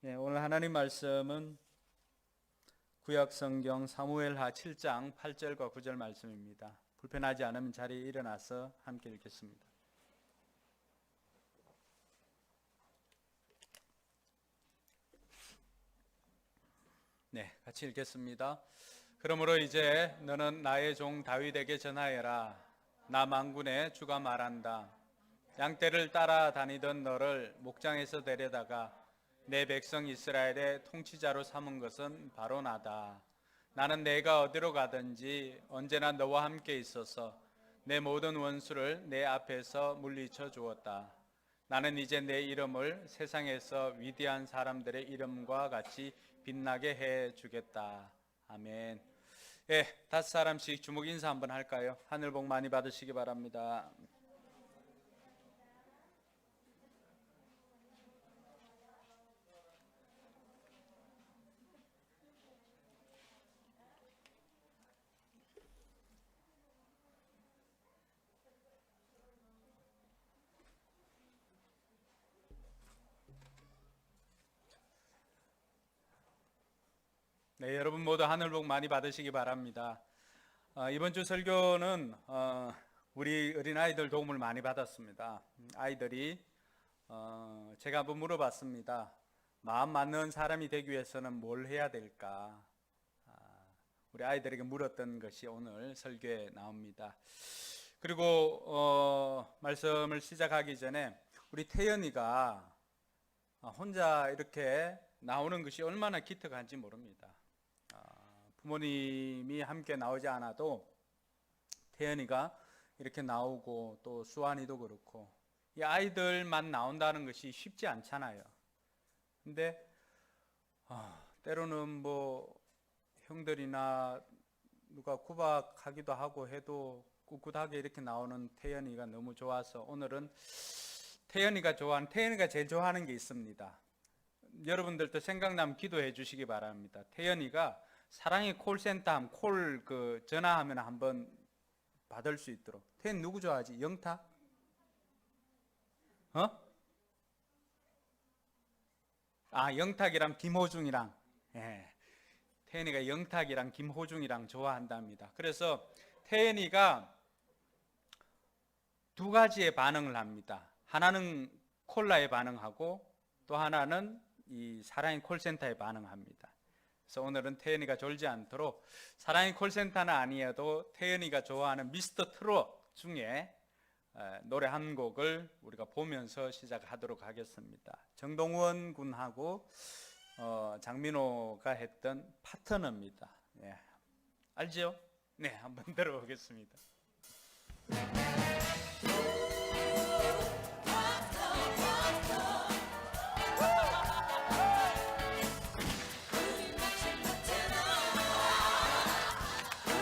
네, 오늘 하나님 말씀은 구약성경 사무엘하 7장 8절과 9절 말씀입니다. 불편하지 않으면 자리에 일어나서 함께 읽겠습니다. 네, 같이 읽겠습니다. 그러므로 이제 너는 나의 종 다윗에게 전하여라. 나 만군의 주가 말한다. 양떼를 따라다니던 너를 목장에서 데려다가 내 백성 이스라엘의 통치자로 삼은 것은 바로 나다. 나는 내가 어디로 가든지 언제나 너와 함께 있어서 내 모든 원수를 내 앞에서 물리쳐 주었다. 나는 이제 내 이름을 세상에서 위대한 사람들의 이름과 같이 빛나게 해 주겠다. 아멘. 예, 5사람씩 주목 인사 한번 할까요? 하늘 복 많이 받으시기 바랍니다. 네, 여러분 모두 하늘 복 많이 받으시기 바랍니다. 이번 주 설교는 우리 어린아이들 도움을 많이 받았습니다. 아이들이 제가 한번 물어봤습니다. 마음 맞는 사람이 되기 위해서는 뭘 해야 될까? 우리 아이들에게 물었던 것이 오늘 설교에 나옵니다. 그리고 말씀을 시작하기 전에 우리 태연이가 혼자 이렇게 나오는 것이 얼마나 기특한지 모릅니다. 부모님이 함께 나오지 않아도 태연이가 이렇게 나오고 또 수환이도 그렇고 이 아이들만 나온다는 것이 쉽지 않잖아요. 근데 때로는 뭐 형들이나 누가 구박하기도 하고 해도 꿋꿋하게 이렇게 나오는 태연이가 너무 좋아서 오늘은 태연이가 제일 좋아하는 게 있습니다. 여러분들도 생각나면 기도해 주시기 바랍니다. 태연이가 사랑의 콜센터 전화하면 한번 받을 수 있도록. 태연 누구 좋아하지? 영탁? 영탁이랑 김호중이랑. 예. 태연이가 영탁이랑 김호중이랑 좋아한답니다. 그래서 태연이가 두 가지의 반응을 합니다. 하나는 콜라에 반응하고 또 하나는 이 사랑의 콜센터에 반응합니다. 그래서 오늘은 태연이가 졸지 않도록 사랑의 콜센터는 아니어도 태연이가 좋아하는 미스터 트롯 중에 노래 한 곡을 우리가 보면서 시작하도록 하겠습니다. 정동원 군하고 장민호가 했던 파트너입니다. 예. 알죠? 네, 한번 들어보겠습니다.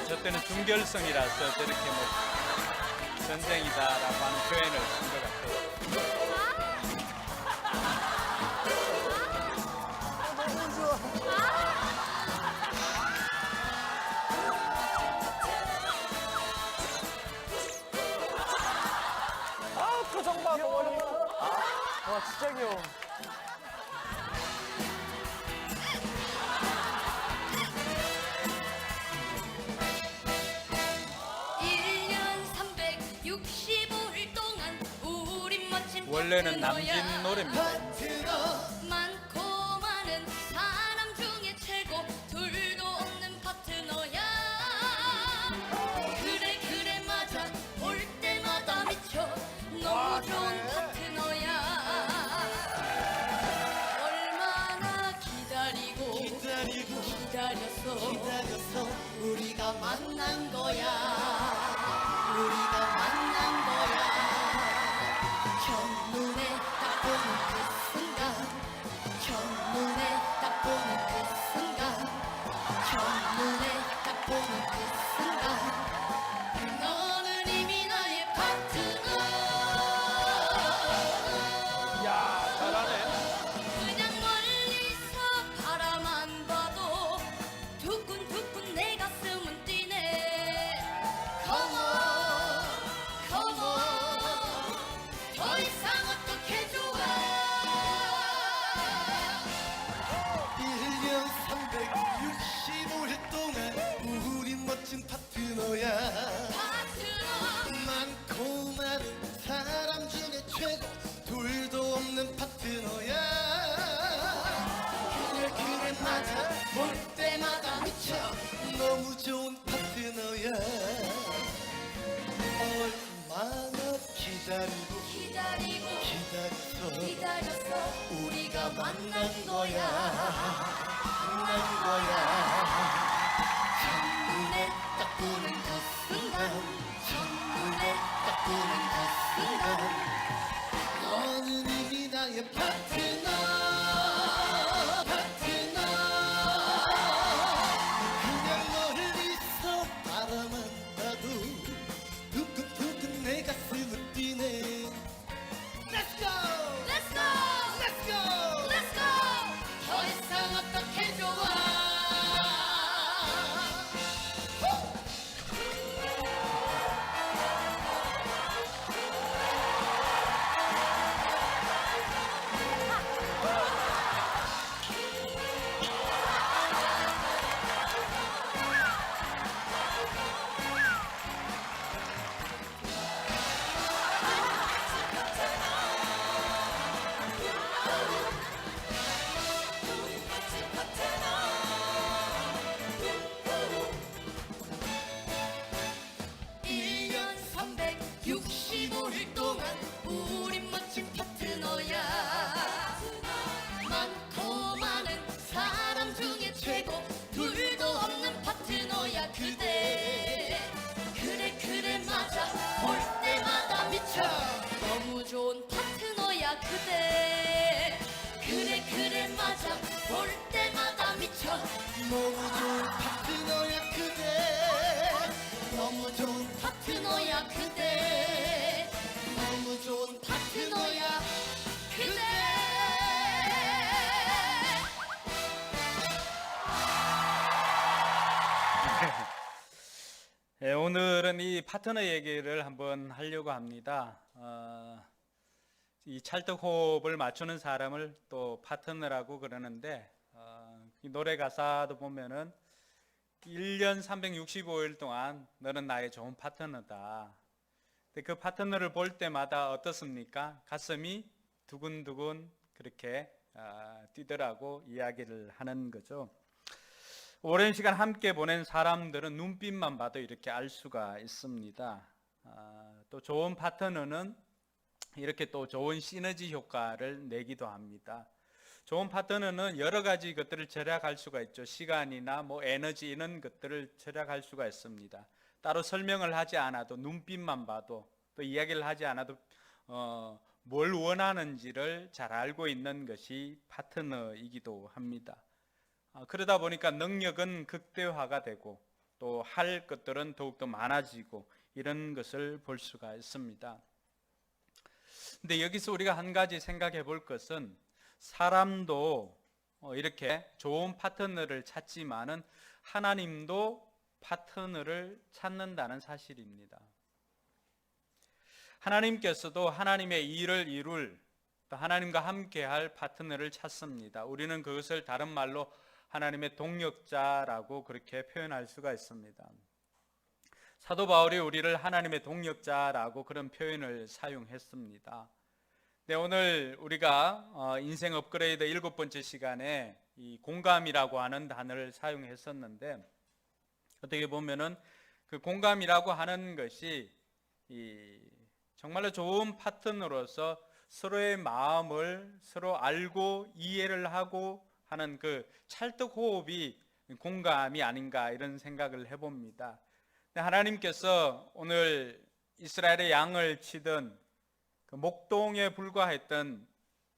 저 때는 중결성이라서 저렇게 전쟁이다라고 하는 표현을 쓴 것 같아요. 표정 봐, 와, 진짜 귀여워. 원래는 남진 노래입니다. 많고 많은 사람 중에 최고 둘도 없는 파트너야. 그래 맞아 볼 때마다 미쳐 너무 좋은 파트너야. 얼마나 기다렸어 우리가 만난 거야. 첫눈에 딱 보는 그 순간 너는 이미 나의 파트너. 야, 잘하네. 그냥 멀리서 바라만 봐도 두근두근 내 가슴은 뛰네. Come on 더 이상 기다렸어. 우리가 만난 거야. 첫눈에 딱 보는 그 순간, 첫눈에 딱 보는 그 순간, 너는 이미 나의 파트너 그냥 멀리서 바라만 봐도 두근두근 내 가슴을 뛰네. Let's go! Let's go! Let's go! Let's go! 더 이상 어떻게 좋아. 일 년 365일 동안 우린 멋진 파트너야. 많고 많은 사람 중에 최고, 둘도 없는 파트너야 그대. 그래 맞아, 볼 때마다 미쳐. 너무 좋은 파트너야 그대. 그래 맞아, 볼 때마다 미쳐. 너무 좋은 파트너야 그대. 너무 좋은 파트너야 그대. 너무 좋은 파트너야 그대. 예, 오늘은 이 파트너 얘기를 한번 하려고 합니다. 이 찰떡호흡을 맞추는 사람을 또 파트너라고 그러는데, 이 노래 가사도 보면은 1년 365일 동안 너는 나의 좋은 파트너다. 근데 그 파트너를 볼 때마다 어떻습니까? 가슴이 두근두근 그렇게 뛰더라고 이야기를 하는 거죠. 오랜 시간 함께 보낸 사람들은 눈빛만 봐도 이렇게 알 수가 있습니다. 또 좋은 파트너는 이렇게 또 좋은 시너지 효과를 내기도 합니다. 좋은 파트너는 여러 가지 것들을 절약할 수가 있죠. 시간이나 뭐 에너지 이런 것들을 절약할 수가 있습니다. 따로 설명을 하지 않아도 눈빛만 봐도 또 이야기를 하지 않아도 뭘 원하는지를 잘 알고 있는 것이 파트너이기도 합니다. 그러다 보니까 능력은 극대화가 되고 또 할 것들은 더욱더 많아지고 이런 것을 볼 수가 있습니다. 근데 여기서 우리가 한 가지 생각해 볼 것은 사람도 이렇게 좋은 파트너를 찾지만은 하나님도 파트너를 찾는다는 사실입니다. 하나님께서도 하나님의 일을 이룰 또 하나님과 함께할 파트너를 찾습니다. 우리는 그것을 다른 말로 하나님의 동력자라고 그렇게 표현할 수가 있습니다. 사도 바울이 우리를 하나님의 동력자라고 그런 표현을 사용했습니다. 네, 오늘 우리가 인생 업그레이드 7번째 시간에 이 공감이라고 하는 단어를 사용했었는데, 어떻게 보면은 그 공감이라고 하는 것이 정말로 좋은 파트너로서 서로의 마음을 서로 알고 이해를 하고 하는 그 찰떡호흡이 공감이 아닌가 이런 생각을 해봅니다. 하나님께서 오늘 이스라엘의 양을 치던 그 목동에 불과했던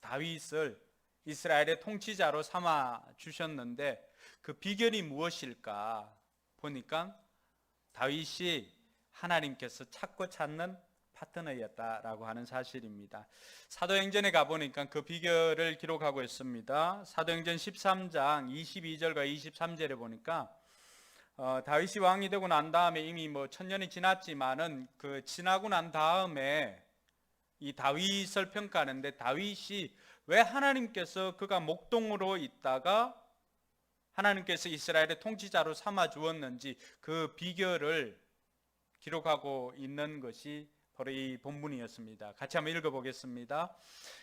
다윗을 이스라엘의 통치자로 삼아 주셨는데 그 비결이 무엇일까 보니까 다윗이 하나님께서 찾고 찾는 파트너였다라고 하는 사실입니다. 사도행전에 가보니까 그 비결을 기록하고 있습니다. 사도행전 13장 22절과 23절에 보니까 다윗이 왕이 되고 난 다음에 이미 뭐 1000년이 지났지만은 그 지나고 난 다음에 이 다윗을 평가하는데 다윗이 왜 하나님께서 그가 목동으로 있다가 하나님께서 이스라엘의 통치자로 삼아 주었는지 그 비결을 기록하고 있는 것이 바로 이 본문이었습니다. 같이 한번 읽어보겠습니다.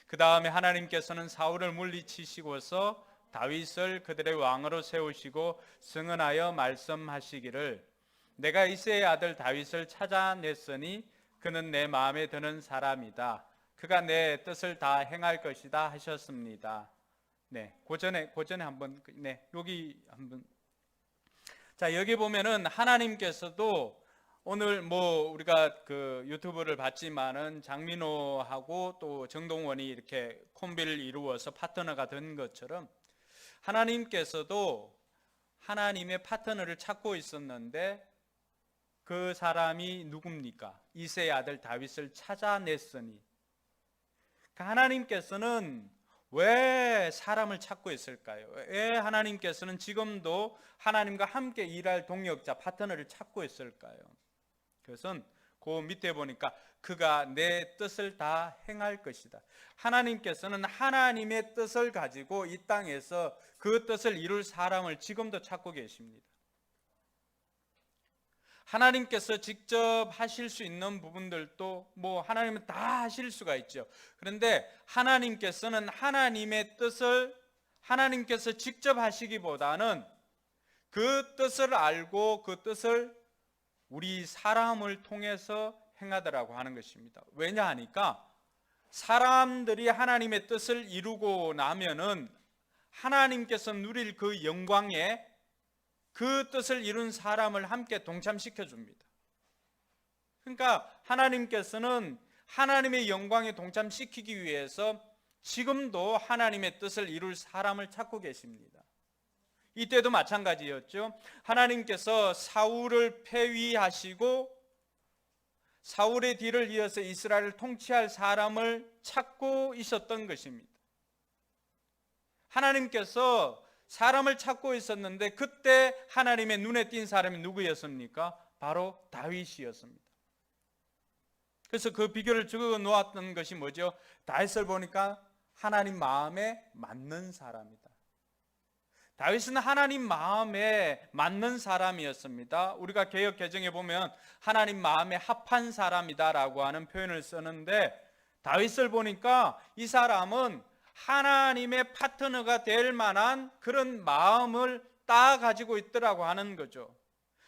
그 다음에 하나님께서는 사울을 물리치시고서 다윗을 그들의 왕으로 세우시고 승언하여 말씀하시기를 내가 이새의 아들 다윗을 찾아냈으니 그는 내 마음에 드는 사람이다. 그가 내 뜻을 다 행할 것이다 하셨습니다. 네, 고전에 한번, 네, 여기 한번. 자, 여기 보면은 하나님께서도 오늘 뭐 우리가 그 유튜브를 봤지만은 장민호하고 또 정동원이 이렇게 콤비를 이루어서 파트너가 된 것처럼 하나님께서도 하나님의 파트너를 찾고 있었는데 그 사람이 누굽니까? 이새의 아들 다윗을 찾아냈으니, 하나님께서는 왜 사람을 찾고 있을까요? 왜 하나님께서는 지금도 하나님과 함께 일할 동역자, 파트너를 찾고 있을까요? 그것은 그 밑에 보니까 그가 내 뜻을 다 행할 것이다. 하나님께서는 하나님의 뜻을 가지고 이 땅에서 그 뜻을 이룰 사람을 지금도 찾고 계십니다. 하나님께서 직접 하실 수 있는 부분들도 뭐 하나님은 다 하실 수가 있죠. 그런데 하나님께서는 하나님의 뜻을 하나님께서 직접 하시기보다는 그 뜻을 알고 그 뜻을 우리 사람을 통해서 행하더라고 하는 것입니다. 왜냐 하니까 사람들이 하나님의 뜻을 이루고 나면은 하나님께서 누릴 그 영광에 그 뜻을 이룬 사람을 함께 동참시켜 줍니다. 그러니까 하나님께서는 하나님의 영광에 동참시키기 위해서 지금도 하나님의 뜻을 이룰 사람을 찾고 계십니다. 이때도 마찬가지였죠. 하나님께서 사울을 폐위하시고 사울의 뒤를 이어서 이스라엘을 통치할 사람을 찾고 있었던 것입니다. 하나님께서 사람을 찾고 있었는데 그때 하나님의 눈에 띈 사람이 누구였습니까? 바로 다윗이었습니다. 그래서 그 비교를 적어 놓았던 것이 뭐죠? 다윗을 보니까 하나님 마음에 맞는 사람이다. 다윗은 하나님 마음에 맞는 사람이었습니다. 우리가 개역 개정에 보면 하나님 마음에 합한 사람이다라고 하는 표현을 쓰는데 다윗을 보니까 이 사람은 하나님의 파트너가 될 만한 그런 마음을 딱 가지고 있더라고 하는 거죠.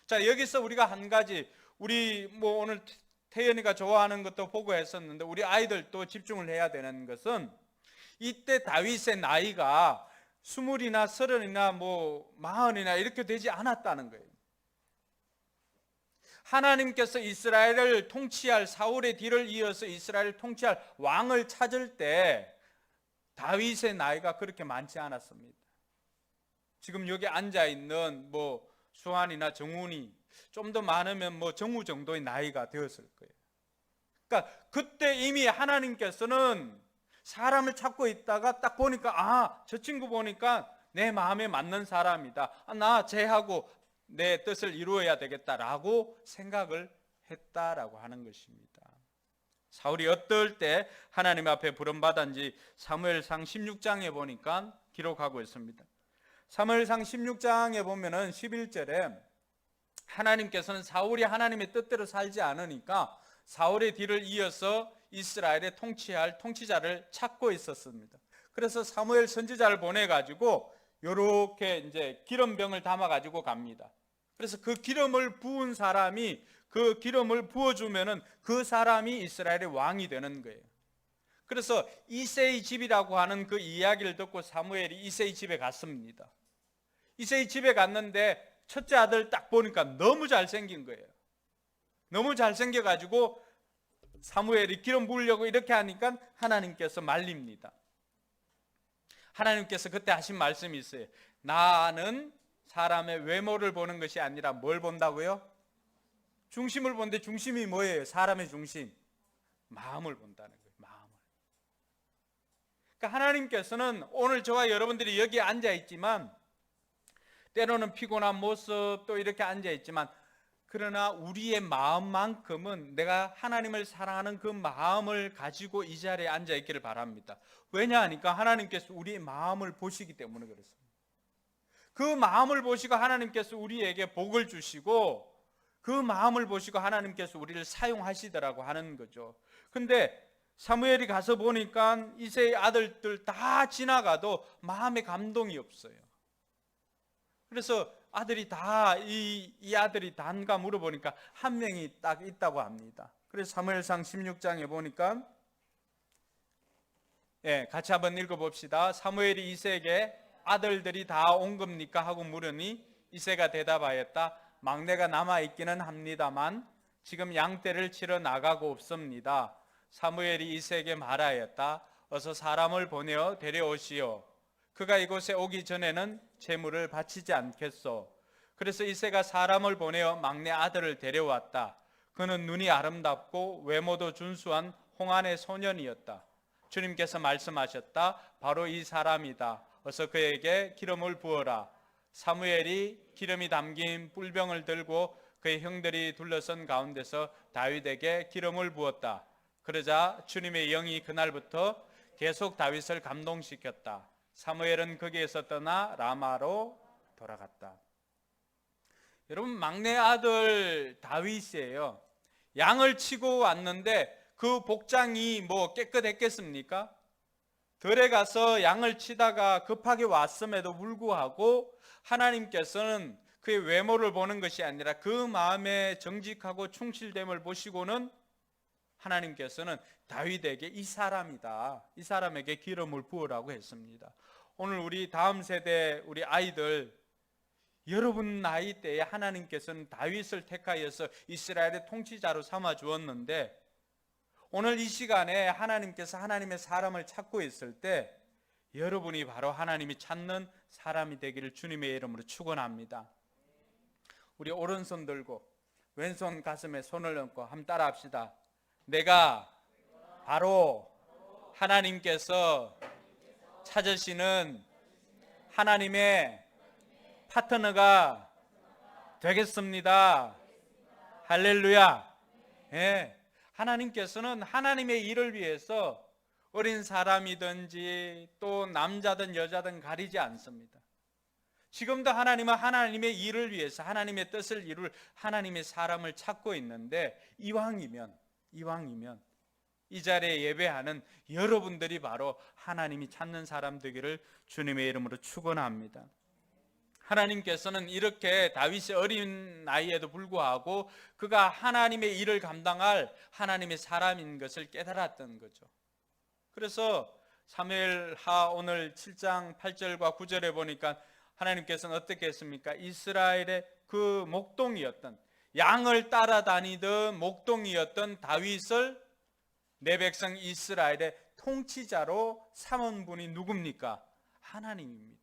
자, 여기서 우리가 한 가지, 우리 뭐 오늘 태연이가 좋아하는 것도 보고 했었는데 우리 아이들도 집중을 해야 되는 것은 이때 다윗의 나이가 20이나 30이나 뭐 40이나 이렇게 되지 않았다는 거예요. 하나님께서 이스라엘을 통치할 사울의 뒤를 이어서 이스라엘을 통치할 왕을 찾을 때 다윗의 나이가 그렇게 많지 않았습니다. 지금 여기 앉아 있는 뭐 수환이나 정훈이 좀 더 많으면 뭐 정우 정도의 나이가 되었을 거예요. 그러니까 그때 이미 하나님께서는 사람을 찾고 있다가 딱 보니까 저 친구 보니까 내 마음에 맞는 사람이다. 나 쟤하고 내 뜻을 이루어야 되겠다라고 생각을 했다라고 하는 것입니다. 사울이 어떨 때 하나님 앞에 부름받았는지 사무엘상 16장에 보니까 기록하고 있습니다. 사무엘상 16장에 보면은 11절에 하나님께서는 사울이 하나님의 뜻대로 살지 않으니까 사울의 뒤를 이어서 이스라엘에 통치할 통치자를 찾고 있었습니다. 그래서 사무엘 선지자를 보내가지고 요렇게 이제 기름병을 담아가지고 갑니다. 그래서 그 기름을 부은 사람이 그 기름을 부어주면은 그 사람이 이스라엘의 왕이 되는 거예요. 그래서 이새의 집이라고 하는 그 이야기를 듣고 사무엘이 이새의 집에 갔습니다. 이새의 집에 갔는데 첫째 아들 딱 보니까 너무 잘생긴 거예요. 너무 잘생겨가지고 사무엘이 기름 부으려고 이렇게 하니까 하나님께서 말립니다. 하나님께서 그때 하신 말씀이 있어요. 나는 사람의 외모를 보는 것이 아니라 뭘 본다고요? 중심을 보는데 중심이 뭐예요? 사람의 중심. 마음을 본다는 거예요. 마음을. 그러니까 하나님께서는 오늘 저와 여러분들이 여기 앉아 있지만 때로는 피곤한 모습 또 이렇게 앉아 있지만 그러나 우리의 마음만큼은 내가 하나님을 사랑하는 그 마음을 가지고 이 자리에 앉아 있기를 바랍니다. 왜냐하니까 하나님께서 우리의 마음을 보시기 때문에 그렇습니다. 그 마음을 보시고 하나님께서 우리에게 복을 주시고 그 마음을 보시고 하나님께서 우리를 사용하시더라고 하는 거죠. 근데 사무엘이 가서 보니까 이새의 아들들 다 지나가도 마음에 감동이 없어요. 그래서 아들이 다 이 아들이 단가 물어보니까 한 명이 딱 있다고 합니다. 그래서 사무엘상 16장에 보니까 같이 한번 읽어봅시다. 사무엘이 이새에게 아들들이 다 온 겁니까? 하고 물으니 이새가 대답하였다. 막내가 남아있기는 합니다만 지금 양떼를 치러 나가고 없습니다. 사무엘이 이새에게 말하였다. 어서 사람을 보내어 데려오시오. 그가 이곳에 오기 전에는 제물을 바치지 않겠소. 그래서 이새가 사람을 보내어 막내 아들을 데려왔다. 그는 눈이 아름답고 외모도 준수한 홍안의 소년이었다. 주님께서 말씀하셨다. 바로 이 사람이다. 어서 그에게 기름을 부어라. 사무엘이 기름이 담긴 뿔병을 들고 그의 형들이 둘러선 가운데서 다윗에게 기름을 부었다. 그러자 주님의 영이 그날부터 계속 다윗을 감동시켰다. 사무엘은 거기에서 떠나 라마로 돌아갔다. 여러분, 막내 아들 다윗이에요. 양을 치고 왔는데 그 복장이 뭐 깨끗했겠습니까? 들에 가서 양을 치다가 급하게 왔음에도 불구하고 하나님께서는 그의 외모를 보는 것이 아니라 그 마음의 정직하고 충실됨을 보시고는 하나님께서는 다윗에게 이 사람이다, 이 사람에게 기름을 부으라고 했습니다. 오늘 우리 다음 세대 우리 아이들, 여러분 나이 때에 하나님께서는 다윗을 택하여서 이스라엘의 통치자로 삼아 주었는데 오늘 이 시간에 하나님께서 하나님의 사람을 찾고 있을 때 여러분이 바로 하나님이 찾는 사람이 되기를 주님의 이름으로 축원합니다. 우리 오른손 들고 왼손 가슴에 손을 얹고 한번 따라합시다. 내가 바로 하나님께서 찾으시는 하나님의 파트너가 되겠습니다. 할렐루야. 하나님께서는 하나님의 일을 위해서 어린 사람이든지 또 남자든 여자든 가리지 않습니다. 지금도 하나님은 하나님의 일을 위해서 하나님의 뜻을 이룰 하나님의 사람을 찾고 있는데 이왕이면 이 자리에 예배하는 여러분들이 바로 하나님이 찾는 사람 되기를 주님의 이름으로 축원합니다. 하나님께서는 이렇게 다윗이 어린 나이에도 불구하고 그가 하나님의 일을 감당할 하나님의 사람인 것을 깨달았던 거죠. 그래서 사무엘하 오늘 7장 8절과 9절에 보니까 하나님께서는 어떻게 했습니까? 이스라엘의 그 목동이었던, 양을 따라다니던 목동이었던 다윗을 내 백성 이스라엘의 통치자로 삼은 분이 누굽니까? 하나님입니다.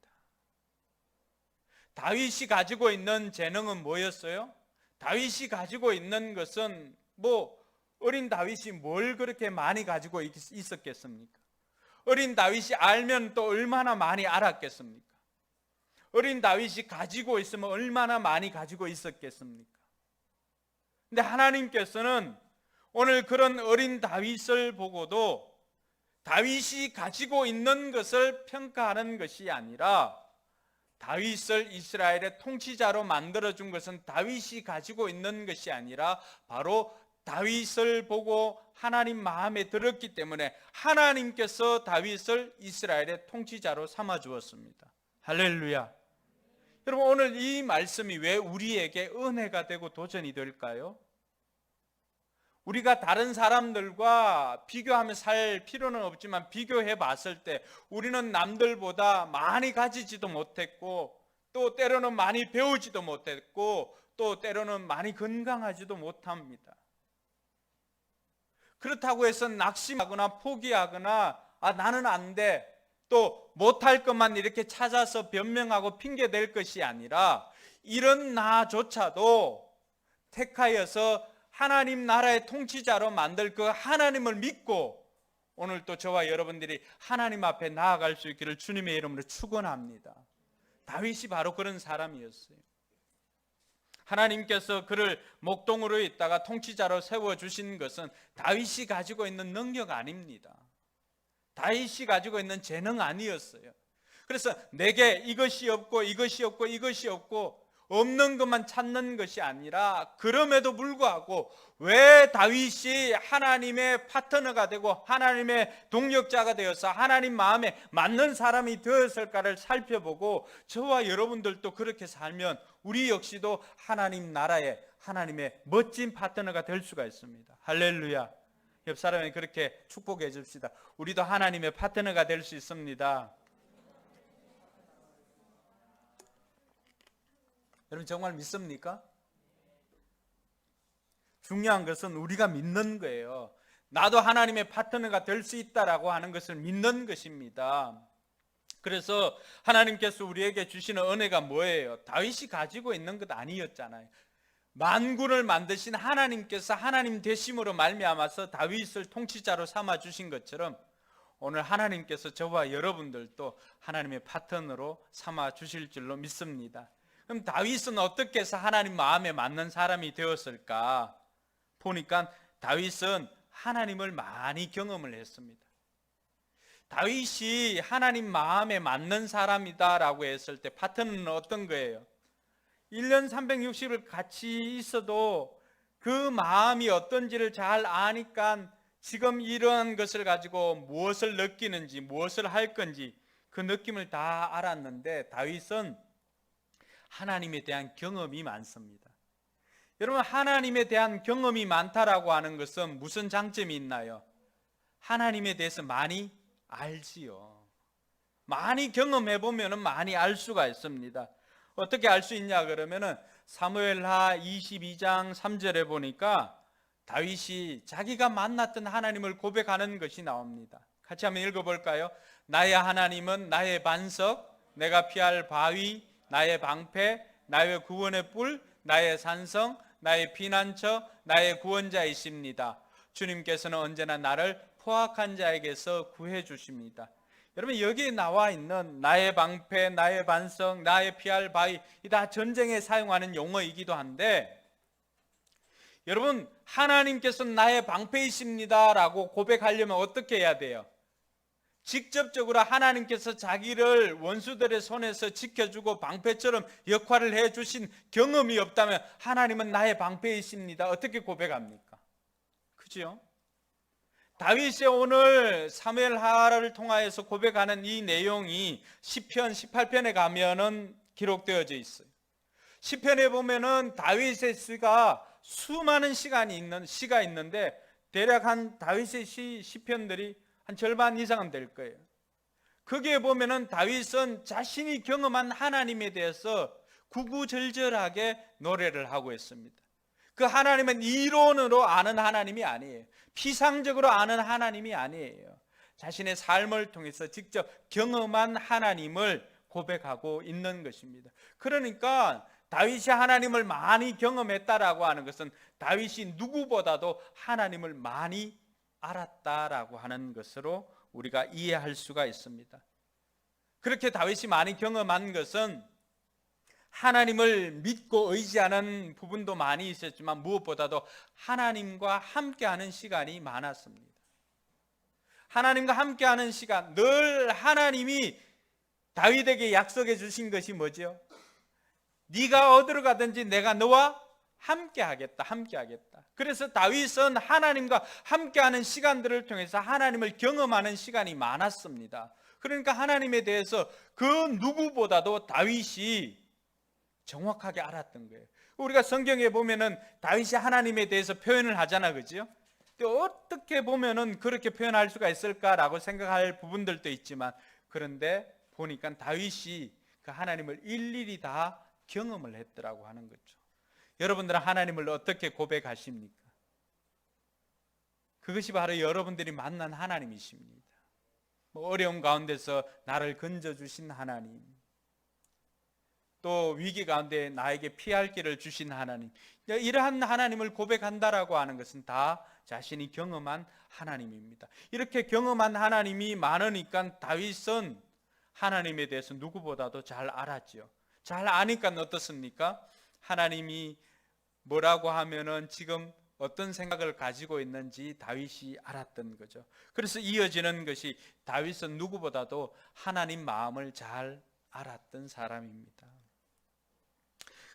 다윗이 가지고 있는 재능은 뭐였어요? 다윗이 가지고 있는 것은 어린 다윗이 뭘 그렇게 많이 가지고 있었겠습니까? 어린 다윗이 알면 또 얼마나 많이 알았겠습니까? 어린 다윗이 가지고 있으면 얼마나 많이 가지고 있었겠습니까? 근데 하나님께서는 오늘 그런 어린 다윗을 보고도 다윗이 가지고 있는 것을 평가하는 것이 아니라 다윗을 이스라엘의 통치자로 만들어준 것은 다윗이 가지고 있는 것이 아니라 바로 다윗을 보고 하나님 마음에 들었기 때문에 하나님께서 다윗을 이스라엘의 통치자로 삼아 주었습니다. 할렐루야. 여러분, 오늘 이 말씀이 왜 우리에게 은혜가 되고 도전이 될까요? 우리가 다른 사람들과 비교하며 살 필요는 없지만 비교해 봤을 때 우리는 남들보다 많이 가지지도 못했고 또 때로는 많이 배우지도 못했고 또 때로는 많이 건강하지도 못합니다. 그렇다고 해서 낙심하거나 포기하거나 나는 안 돼, 또 못할 것만 이렇게 찾아서 변명하고 핑계댈 것이 아니라 이런 나조차도 택하여서 하나님 나라의 통치자로 만들 그 하나님을 믿고 오늘 또 저와 여러분들이 하나님 앞에 나아갈 수 있기를 주님의 이름으로 축원합니다. 다윗이 바로 그런 사람이었어요. 하나님께서 그를 목동으로 있다가 통치자로 세워주신 것은 다윗이 가지고 있는 능력 아닙니다. 다윗이 가지고 있는 재능 아니었어요. 그래서 내게 이것이 없고 이것이 없고 이것이 없고 없는 것만 찾는 것이 아니라 그럼에도 불구하고 왜 다윗이 하나님의 파트너가 되고 하나님의 동력자가 되어서 하나님 마음에 맞는 사람이 되었을까를 살펴보고 저와 여러분들도 그렇게 살면 우리 역시도 하나님 나라의 하나님의 멋진 파트너가 될 수가 있습니다. 할렐루야. 옆 사람에 그렇게 축복해 줍시다. 우리도 하나님의 파트너가 될 수 있습니다. 여러분 정말 믿습니까? 중요한 것은 우리가 믿는 거예요. 나도 하나님의 파트너가 될 수 있다라고 하는 것을 믿는 것입니다. 그래서 하나님께서 우리에게 주시는 은혜가 뭐예요? 다윗이 가지고 있는 것 아니었잖아요. 만군을 만드신 하나님께서 하나님 되심으로 말미암아서 다윗을 통치자로 삼아 주신 것처럼 오늘 하나님께서 저와 여러분들도 하나님의 파트너로 삼아 주실 줄로 믿습니다. 그럼 다윗은 어떻게 해서 하나님 마음에 맞는 사람이 되었을까? 보니까 다윗은 하나님을 많이 경험을 했습니다. 다윗이 하나님 마음에 맞는 사람이다라고 했을 때 파트너는 어떤 거예요? 1년 360일 같이 있어도 그 마음이 어떤지를 잘 아니까 지금 이러한 것을 가지고 무엇을 느끼는지 무엇을 할 건지 그 느낌을 다 알았는데 다윗은 하나님에 대한 경험이 많습니다. 여러분 하나님에 대한 경험이 많다라고 하는 것은 무슨 장점이 있나요? 하나님에 대해서 많이 알지요. 많이 경험해 보면 많이 알 수가 있습니다. 어떻게 알 수 있냐 그러면은 사무엘하 22장 3절에 보니까 다윗이 자기가 만났던 하나님을 고백하는 것이 나옵니다. 같이 한번 읽어볼까요? 나의 하나님은 나의 반석, 내가 피할 바위, 나의 방패, 나의 구원의 뿔, 나의 산성, 나의 피난처, 나의 구원자이십니다. 주님께서는 언제나 나를 포악한 자에게서 구해 주십니다. 여러분 여기에 나와 있는 나의 방패, 나의 반석, 나의 피할 바위 이 다 전쟁에 사용하는 용어이기도 한데 여러분 하나님께서 나의 방패이십니다 라고 고백하려면 어떻게 해야 돼요? 직접적으로 하나님께서 자기를 원수들의 손에서 지켜주고 방패처럼 역할을 해주신 경험이 없다면 하나님은 나의 방패이십니다. 어떻게 고백합니까? 그죠? 다윗이 오늘 사무엘하를 통하여서 고백하는 이 내용이 시편 18편에 가면은 기록되어져 있어요. 시편에 보면은 다윗의 시가 수많은 시가 있는데 대략 한 다윗의 시편들이 한 절반 이상은 될 거예요. 거기에 보면은 다윗은 자신이 경험한 하나님에 대해서 구구절절하게 노래를 하고 있습니다. 그 하나님은 이론으로 아는 하나님이 아니에요. 피상적으로 아는 하나님이 아니에요. 자신의 삶을 통해서 직접 경험한 하나님을 고백하고 있는 것입니다. 그러니까 다윗이 하나님을 많이 경험했다라고 하는 것은 다윗이 누구보다도 하나님을 많이 알았다라고 하는 것으로 우리가 이해할 수가 있습니다. 그렇게 다윗이 많이 경험한 것은 하나님을 믿고 의지하는 부분도 많이 있었지만 무엇보다도 하나님과 함께하는 시간이 많았습니다. 하나님과 함께하는 시간, 늘 하나님이 다윗에게 약속해 주신 것이 뭐죠? 네가 어디로 가든지 내가 너와 함께하겠다. 그래서 다윗은 하나님과 함께하는 시간들을 통해서 하나님을 경험하는 시간이 많았습니다. 그러니까 하나님에 대해서 그 누구보다도 다윗이 정확하게 알았던 거예요. 우리가 성경에 보면은 다윗이 하나님에 대해서 표현을 하잖아, 그죠? 근데 어떻게 보면은 그렇게 표현할 수가 있을까라고 생각할 부분들도 있지만, 그런데 보니까 다윗이 그 하나님을 일일이 다 경험을 했더라고 하는 거죠. 여러분들은 하나님을 어떻게 고백하십니까? 그것이 바로 여러분들이 만난 하나님이십니다. 어려움 가운데서 나를 건져주신 하나님, 또 위기 가운데 나에게 피할 길을 주신 하나님, 이러한 하나님을 고백한다라고 하는 것은 다 자신이 경험한 하나님입니다. 이렇게 경험한 하나님이 많으니까 다윗은 하나님에 대해서 누구보다도 잘 알았죠. 잘 아니까 어떻습니까? 하나님이 뭐라고 하면은 지금 어떤 생각을 가지고 있는지 다윗이 알았던 거죠. 그래서 이어지는 것이 다윗은 누구보다도 하나님 마음을 잘 알았던 사람입니다.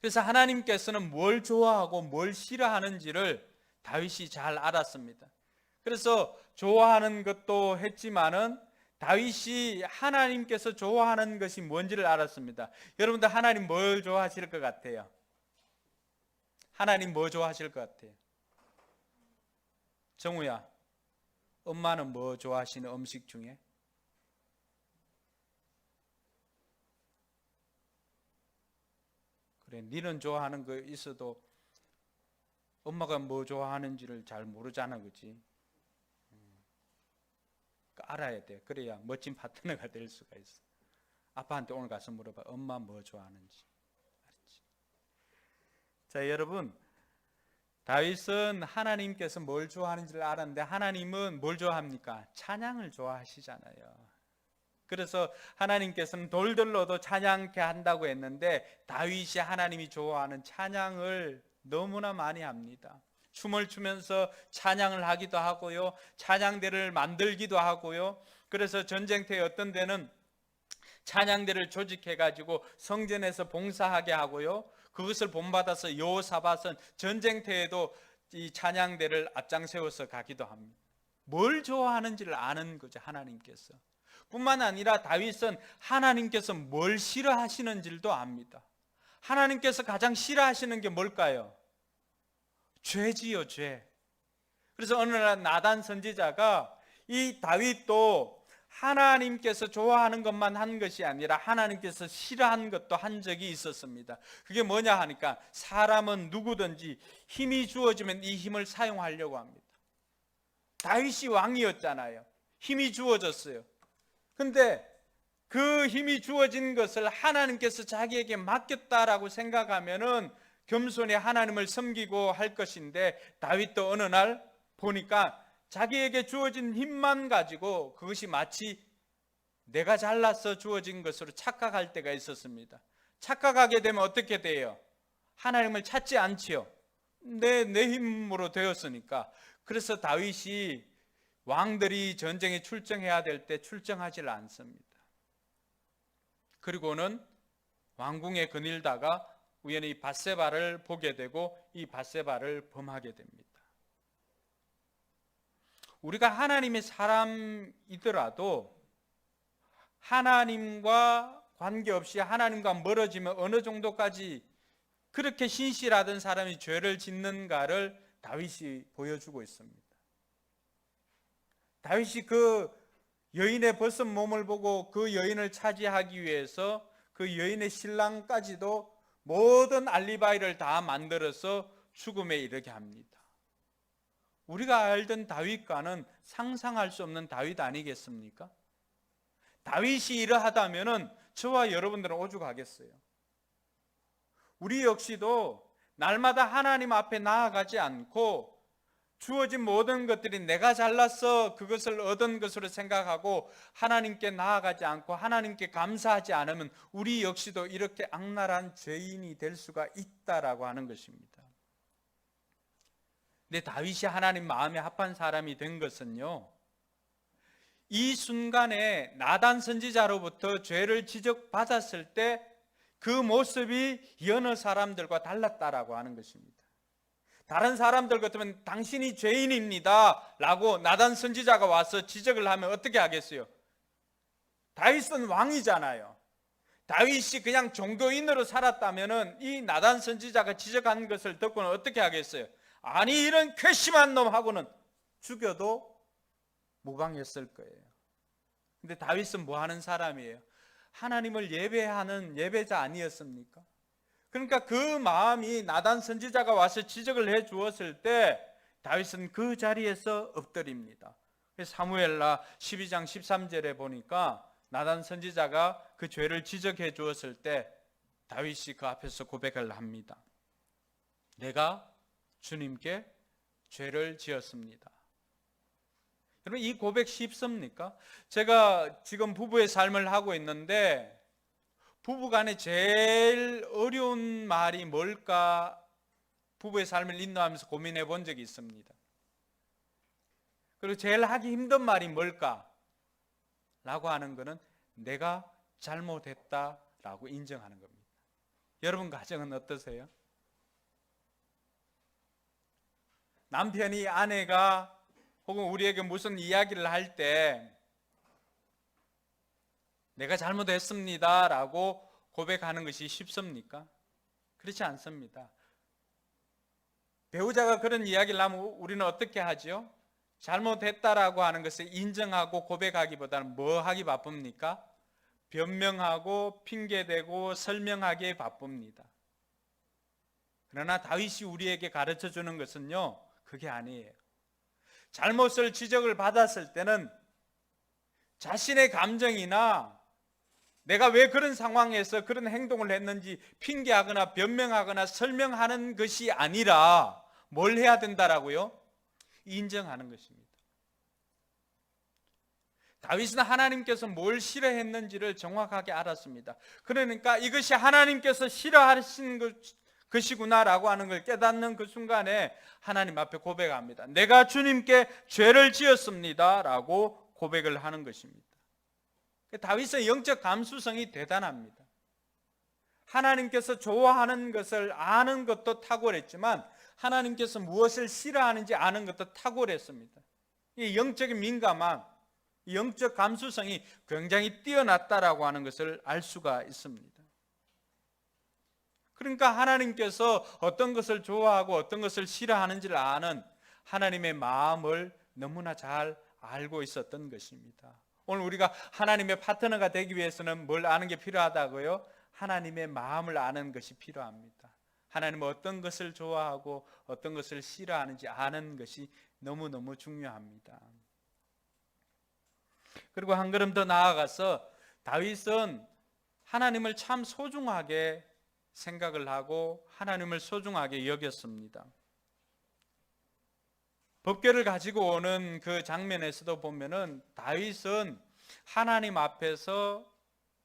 그래서 하나님께서는 뭘 좋아하고 뭘 싫어하는지를 다윗이 잘 알았습니다. 그래서 좋아하는 것도 했지만은 다윗이 하나님께서 좋아하는 것이 뭔지를 알았습니다. 여러분들 하나님 뭘 좋아하실 것 같아요? 하나님 뭐 좋아하실 것 같아요? 정우야, 엄마는 뭐 좋아하시는 음식 중에? 그래, 니는 좋아하는 거 있어도 엄마가 뭐 좋아하는지를 잘 모르잖아, 그치? 알아야 돼. 그래야 멋진 파트너가 될 수가 있어. 아빠한테 오늘 가서 물어봐. 엄마 뭐 좋아하는지. 알았지? 자, 여러분, 다윗은 하나님께서 뭘 좋아하는지를 알았는데 하나님은 뭘 좋아합니까? 찬양을 좋아하시잖아요. 그래서 하나님께서는 돌들로도 찬양케 한다고 했는데 다윗이 하나님이 좋아하는 찬양을 너무나 많이 합니다. 춤을 추면서 찬양을 하기도 하고요, 찬양대를 만들기도 하고요. 그래서 전쟁터에 어떤 데는 찬양대를 조직해 가지고 성전에서 봉사하게 하고요, 그것을 본받아서 여호사밧은 전쟁터에도 이 찬양대를 앞장세워서 가기도 합니다. 뭘 좋아하는지를 아는 거죠, 하나님께서. 뿐만 아니라 다윗은 하나님께서 뭘 싫어하시는지도 압니다. 하나님께서 가장 싫어하시는 게 뭘까요? 죄지요, 죄. 그래서 어느 날 나단 선지자가 이 다윗도 하나님께서 좋아하는 것만 한 것이 아니라 하나님께서 싫어한 것도 한 적이 있었습니다. 그게 뭐냐 하니까 사람은 누구든지 힘이 주어지면 이 힘을 사용하려고 합니다. 다윗이 왕이었잖아요. 힘이 주어졌어요. 근데 그 힘이 주어진 것을 하나님께서 자기에게 맡겼다라고 생각하면은 겸손히 하나님을 섬기고 할 것인데, 다윗도 어느 날 보니까 자기에게 주어진 힘만 가지고 그것이 마치 내가 잘나서 주어진 것으로 착각할 때가 있었습니다. 착각하게 되면 어떻게 돼요? 하나님을 찾지 않지요. 내 힘으로 되었으니까. 그래서 다윗이 왕들이 전쟁에 출정해야 될 때 출정하지 않습니다. 그리고는 왕궁에 거닐다가 우연히 밧세바를 보게 되고 이 밧세바를 범하게 됩니다. 우리가 하나님의 사람이더라도 하나님과 관계없이 하나님과 멀어지면 어느 정도까지 그렇게 신실하던 사람이 죄를 짓는가를 다윗이 보여주고 있습니다. 다윗이 그 여인의 벗은 몸을 보고 그 여인을 차지하기 위해서 그 여인의 신랑까지도 모든 알리바이를 다 만들어서 죽음에 이르게 합니다. 우리가 알던 다윗과는 상상할 수 없는 다윗 아니겠습니까? 다윗이 이러하다면은 저와 여러분들은 오죽하겠어요. 우리 역시도 날마다 하나님 앞에 나아가지 않고 주어진 모든 것들이 내가 잘났어 그것을 얻은 것으로 생각하고 하나님께 나아가지 않고 하나님께 감사하지 않으면 우리 역시도 이렇게 악랄한 죄인이 될 수가 있다라고 하는 것입니다. 근데 다윗이 하나님 마음에 합한 사람이 된 것은요, 이 순간에 나단 선지자로부터 죄를 지적받았을 때 그 모습이 여느 사람들과 달랐다라고 하는 것입니다. 다른 사람들 같으면 당신이 죄인입니다 라고 나단 선지자가 와서 지적을 하면 어떻게 하겠어요? 다윗은 왕이잖아요. 다윗이 그냥 종교인으로 살았다면 이 나단 선지자가 지적한 것을 듣고는 어떻게 하겠어요? 아니, 이런 괘씸한 놈하고는 죽여도 무방했을 거예요. 근데 다윗은 뭐 하는 사람이에요? 하나님을 예배하는 예배자 아니었습니까? 그러니까 그 마음이 나단 선지자가 와서 지적을 해 주었을 때 다윗은 그 자리에서 엎드립니다. 사무엘라 12장 13절에 보니까 나단 선지자가 그 죄를 지적해 주었을 때 다윗이 그 앞에서 고백을 합니다. 내가 주님께 죄를 지었습니다. 여러분, 이 고백 쉽습니까? 제가 지금 부부의 삶을 하고 있는데 부부간에 제일 어려운 말이 뭘까 부부의 삶을 인도하면서 고민해 본 적이 있습니다. 그리고 제일 하기 힘든 말이 뭘까? 라고 하는 것은 내가 잘못했다라고 인정하는 겁니다. 여러분 가정은 어떠세요? 남편이 아내가 혹은 우리에게 무슨 이야기를 할 때 내가 잘못했습니다 라고 고백하는 것이 쉽습니까? 그렇지 않습니다. 배우자가 그런 이야기를 하면 우리는 어떻게 하죠? 잘못했다라고 하는 것을 인정하고 고백하기보다는 뭐 하기 바쁩니까? 변명하고 핑계대고 설명하기에 바쁩니다. 그러나 다윗이 우리에게 가르쳐 주는 것은요, 그게 아니에요. 잘못을 지적을 받았을 때는 자신의 감정이나 내가 왜 그런 상황에서 그런 행동을 했는지 핑계하거나 변명하거나 설명하는 것이 아니라 뭘 해야 된다라고요? 인정하는 것입니다. 다윗은 하나님께서 뭘 싫어했는지를 정확하게 알았습니다. 그러니까 이것이 하나님께서 싫어하신 것이구나라고 하는 걸 깨닫는 그 순간에 하나님 앞에 고백합니다. 내가 주님께 죄를 지었습니다 라고 고백을 하는 것입니다. 다윗의 영적 감수성이 대단합니다. 하나님께서 좋아하는 것을 아는 것도 탁월했지만 하나님께서 무엇을 싫어하는지 아는 것도 탁월했습니다. 이 영적인 민감함, 영적 감수성이 굉장히 뛰어났다라고 하는 것을 알 수가 있습니다. 그러니까 하나님께서 어떤 것을 좋아하고 어떤 것을 싫어하는지를 아는 하나님의 마음을 너무나 잘 알고 있었던 것입니다. 오늘 우리가 하나님의 파트너가 되기 위해서는 뭘 아는 게 필요하다고요? 하나님의 마음을 아는 것이 필요합니다. 하나님은 어떤 것을 좋아하고 어떤 것을 싫어하는지 아는 것이 너무너무 중요합니다. 그리고 한 걸음 더 나아가서 다윗은 하나님을 참 소중하게 생각을 하고 하나님을 소중하게 여겼습니다. 법궤를 가지고 오는 그 장면에서도 보면은 다윗은 하나님 앞에서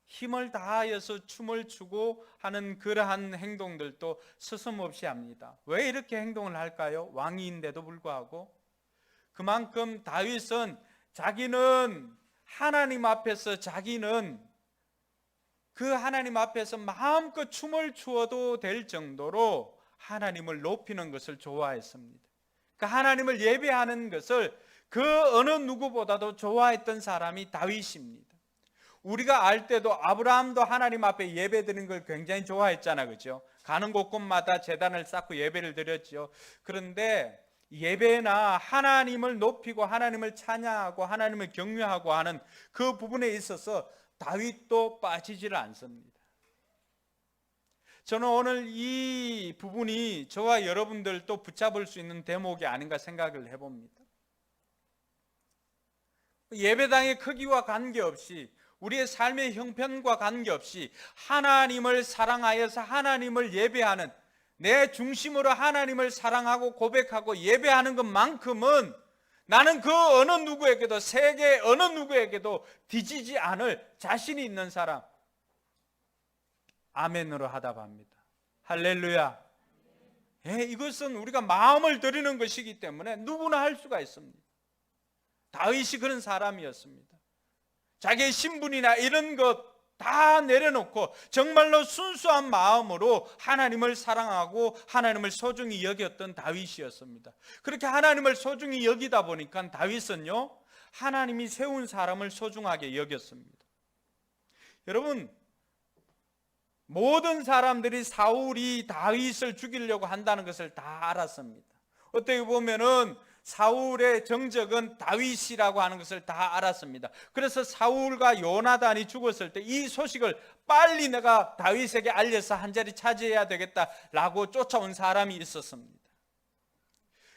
힘을 다하여서 춤을 추고 하는 그러한 행동들도 서슴없이 합니다. 왜 이렇게 행동을 할까요? 왕인데도 불구하고. 그만큼 다윗은 자기는 하나님 앞에서 자기는 그 하나님 앞에서 마음껏 춤을 추어도 될 정도로 하나님을 높이는 것을 좋아했습니다. 그 하나님을 예배하는 것을 그 어느 누구보다도 좋아했던 사람이 다윗입니다. 우리가 알 때도 아브라함도 하나님 앞에 예배 드리는 걸 굉장히 좋아했잖아, 그죠? 가는 곳곳마다 제단을 쌓고 예배를 드렸죠. 그런데 예배나 하나님을 높이고 하나님을 찬양하고 하나님을 경외하고 하는 그 부분에 있어서 다윗도 빠지지를 않습니다. 저는 오늘 이 부분이 저와 여러분들도 붙잡을 수 있는 대목이 아닌가 생각을 해봅니다. 예배당의 크기와 관계없이 우리의 삶의 형편과 관계없이 하나님을 사랑하여서 하나님을 예배하는, 내 중심으로 하나님을 사랑하고 고백하고 예배하는 것만큼은 나는 그 어느 누구에게도, 세계 어느 누구에게도 뒤지지 않을 자신이 있는 사람, 아멘으로 하답합니다. 할렐루야. 이것은 우리가 마음을 드리는 것이기 때문에 누구나 할 수가 있습니다. 다윗이 그런 사람이었습니다. 자기의 신분이나 이런 것 다 내려놓고 정말로 순수한 마음으로 하나님을 사랑하고 하나님을 소중히 여겼던 다윗이었습니다. 그렇게 하나님을 소중히 여기다 보니까 다윗은요, 하나님이 세운 사람을 소중하게 여겼습니다. 여러분, 모든 사람들이 사울이 다윗을 죽이려고 한다는 것을 다 알았습니다. 어떻게 보면은 사울의 정적은 다윗이라고 하는 것을 다 알았습니다. 그래서 사울과 요나단이 죽었을 때 이 소식을 빨리 내가 다윗에게 알려서 한 자리 차지해야 되겠다라고 쫓아온 사람이 있었습니다.